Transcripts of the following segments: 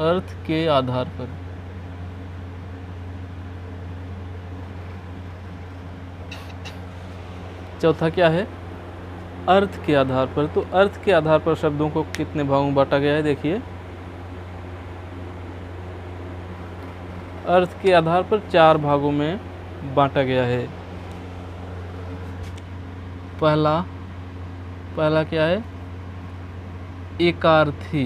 अर्थ के आधार पर। चौथा क्या है? अर्थ के आधार पर। तो अर्थ के आधार पर शब्दों को कितने भागों में बांटा गया है? देखिए, अर्थ के आधार पर 4 भागों में बांटा गया है। पहला क्या है? एकार्थी।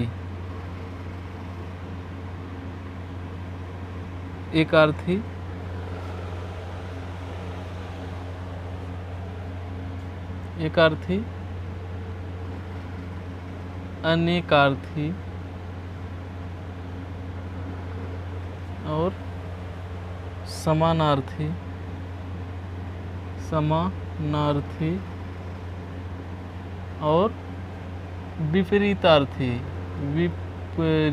एकार्थी, एकार्थी, अनेकार्थी और समानार्थी। समानार्थी और विपरीतार्थी। विपरीतार्थी,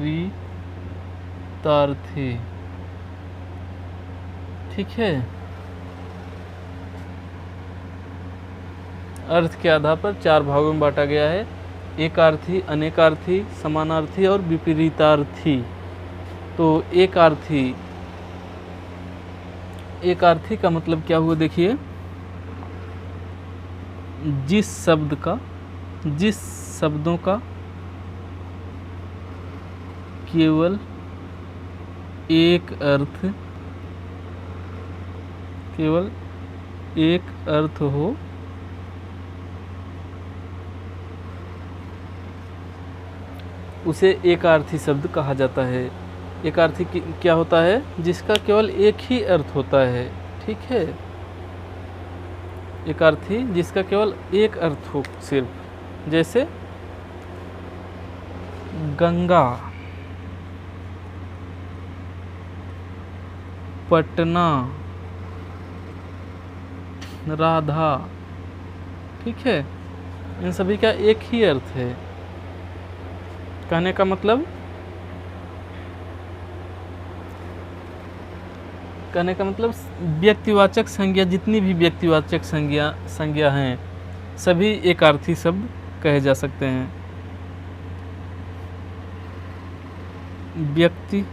ठीक है। अर्थ के आधार पर 4 भागों में बांटा गया है। एकार्थी, अनेकार्थी, समानार्थी और विपरीतार्थी। तो एकार्थी का मतलब क्या हुआ? देखिए, जिस शब्दों का केवल एक अर्थ हो, उसे एकार्थी शब्द कहा जाता है। एकार्थी क्या होता है? जिसका केवल एक ही अर्थ होता है, ठीक है। एकार्थी जिसका केवल एक अर्थ हो सिर्फ, जैसे गंगा, पटना, राधा, ठीक है। इन सभी का एक ही अर्थ है। कहने का मतलब व्यक्तिवाचक संज्ञा, जितनी भी व्यक्तिवाचक संज्ञा हैं, सभी एकार्थी शब्द कहे जा सकते हैं। व्यक्तिवाचक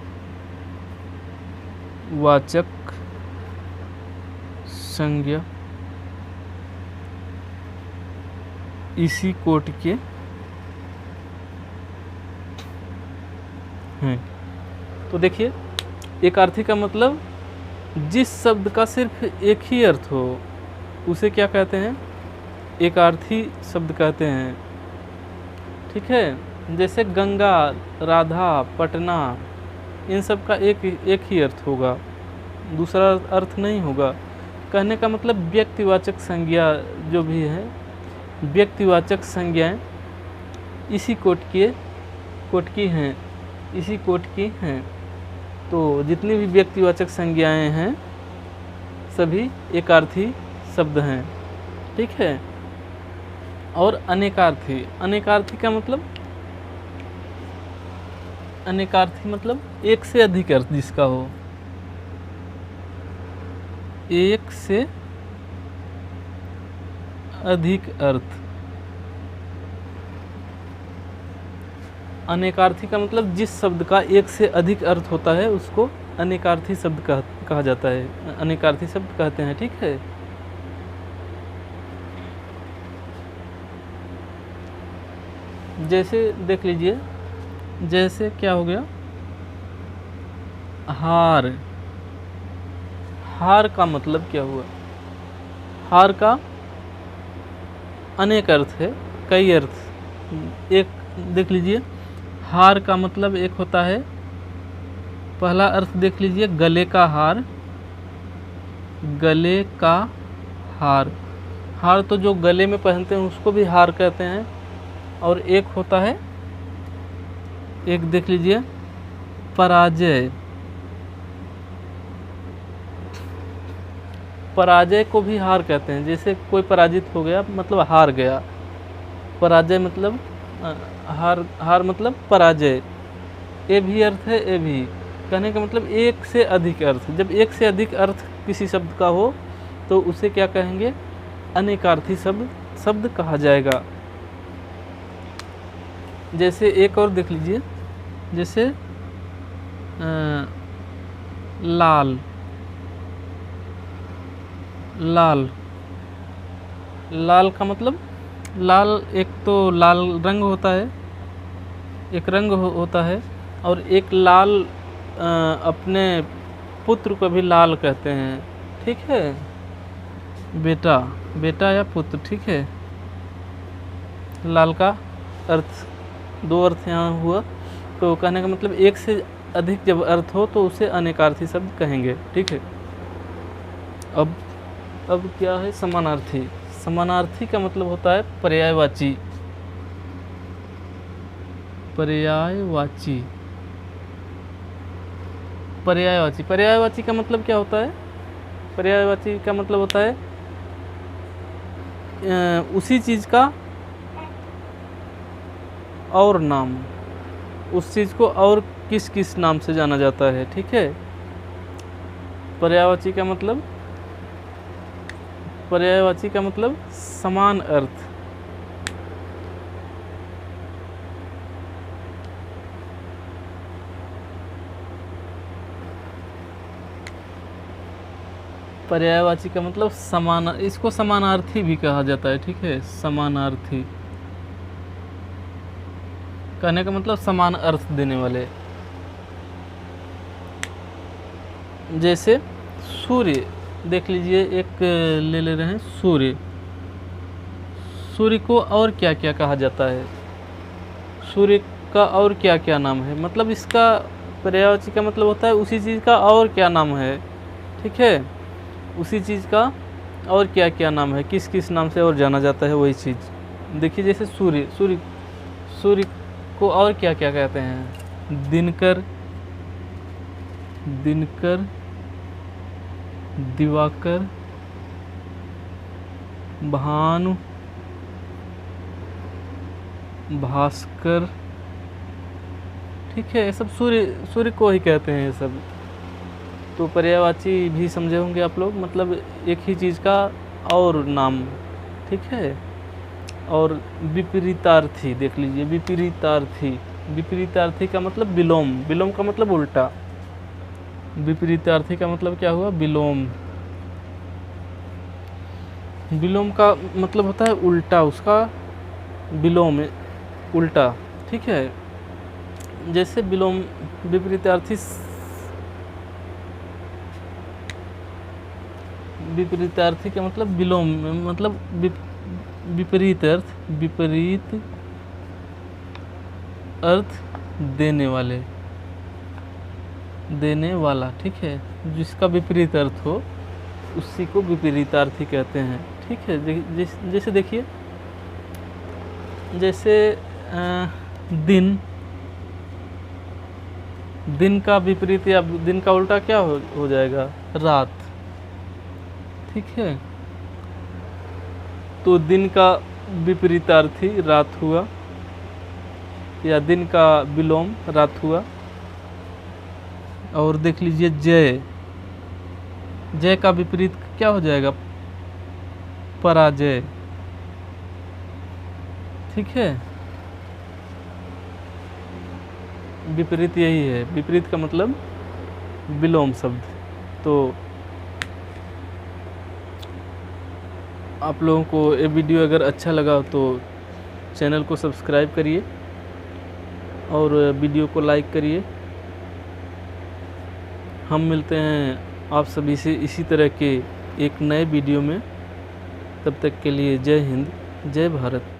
संज्ञा इसी कोटि के हैं। तो देखिए, एकार्थी का मतलब जिस शब्द का सिर्फ एक ही अर्थ हो, उसे क्या कहते हैं? एकार्थी शब्द कहते हैं, ठीक है। जैसे गंगा, राधा, पटना, इन सब का एक ही अर्थ होगा, दूसरा अर्थ नहीं होगा। कहने का मतलब व्यक्तिवाचक संज्ञा जो भी है, व्यक्तिवाचक संज्ञाएं इसी कोट की हैं। तो जितनी भी व्यक्तिवाचक संज्ञाएं हैं, सभी एकार्थी शब्द हैं, ठीक है। और अनेकार्थी का मतलब, एक से अधिक अर्थ जिसका हो, एक से अधिक अर्थ। अनेकार्थी का मतलब जिस शब्द का एक से अधिक अर्थ होता है, उसको अनेकार्थी शब्द कहा जाता है, अनेकार्थी शब्द कहते हैं, ठीक है। जैसे देख लीजिए, जैसे क्या हो गया? हार का मतलब क्या हुआ? हार का अनेक अर्थ है, कई अर्थ। एक देख लीजिए, हार का मतलब एक होता है, पहला अर्थ देख लीजिए, गले का हार। गले का हार, हार तो जो गले में पहनते हैं उसको भी हार कहते हैं। और एक होता है, एक देख लीजिए, पराजय। पराजय को भी हार कहते हैं। जैसे कोई पराजित हो गया मतलब हार गया, पराजय मतलब हार मतलब पराजय। ये भी अर्थ है, ये भी। कहने का मतलब एक से अधिक अर्थ। जब एक से अधिक अर्थ किसी शब्द का हो तो उसे क्या कहेंगे? अनेकार्थी शब्द कहा जाएगा। जैसे एक और देख लीजिए, जैसे लाल, लाल, लाल का मतलब लाल एक तो लाल रंग होता है, एक रंग होता है, और एक लाल अपने पुत्र को भी लाल कहते हैं, ठीक है। बेटा, बेटा या पुत्र, ठीक है। लाल का अर्थ, दो अर्थ यहाँ हुआ, तो कहने का मतलब एक से अधिक जब अर्थ हो तो उसे अनेकार्थी शब्द कहेंगे, ठीक है। अब क्या है समानार्थी। समानार्थी का मतलब होता है पर्यायवाची, पर्यायवाची, पर्यायवाची। पर्यायवाची का मतलब क्या होता है? पर्यायवाची का मतलब होता है उसी चीज़ का और नाम, उस चीज़ को और किस किस नाम से जाना जाता है, ठीक है। पर्यायवाची का मतलब, पर्यायवाची का मतलब समान अर्थ, पर्यायवाची का मतलब समान, इसको समानार्थी भी कहा जाता है, ठीक है। समानार्थी कहने का मतलब समान अर्थ देने वाले। जैसे सूर्य, देख लीजिए, एक ले रहे हैं सूर्य। सूर्य को और क्या क्या कहा जाता है? सूर्य का और क्या क्या नाम है? मतलब इसका पर्यायवाची का मतलब होता है उसी चीज़ का और क्या नाम है, ठीक है। उसी चीज़ का और क्या क्या नाम है, किस किस नाम से और जाना जाता है वही चीज़। देखिए जैसे सूर्य, सूर्य, सूर्य को और क्या क्या कहते हैं? दिनकर, दिनकर, दिवाकर, भानु, भास्कर, ठीक है। ये सब सूर्य, सूर्य को ही कहते हैं ये सब। तो पर्यायवाची भी समझे होंगे आप लोग, मतलब एक ही चीज़ का और नाम, ठीक है। और विपरीतार्थी देख लीजिए, विपरीतार्थी, विपरीतार्थी का मतलब विलोम, विलोम का मतलब उल्टा। विपरीतार्थी का मतलब क्या हुआ? विलोम। विलोम का मतलब होता है उल्टा, उसका विलोम उल्टा, ठीक है। जैसे विलोम, विपरीतार्थी, विपरीतार्थी का मतलब विलोम, मतलब विपरीत अर्थ, विपरीत अर्थ देने वाले, देने वाला, ठीक है। जिसका विपरीत अर्थ हो उसी को विपरीतार्थी कहते हैं, ठीक है। जैसे देखिए, जैसे दिन, दिन का विपरीत या दिन का उल्टा क्या हो जाएगा? रात, ठीक है। तो दिन का विपरीतार्थी रात हुआ, या दिन का विलोम रात हुआ। और देख लीजिए जय, जय का विपरीत क्या हो जाएगा? पराजय, ठीक है। विपरीत यही है, विपरीत का मतलब विलोम शब्द। तो आप लोगों को ये वीडियो अगर अच्छा लगा तो चैनल को सब्सक्राइब करिए और वीडियो को लाइक करिए। हम मिलते हैं आप सभी से इसी तरह के एक नए वीडियो में। तब तक के लिए जय हिंद, जय भारत।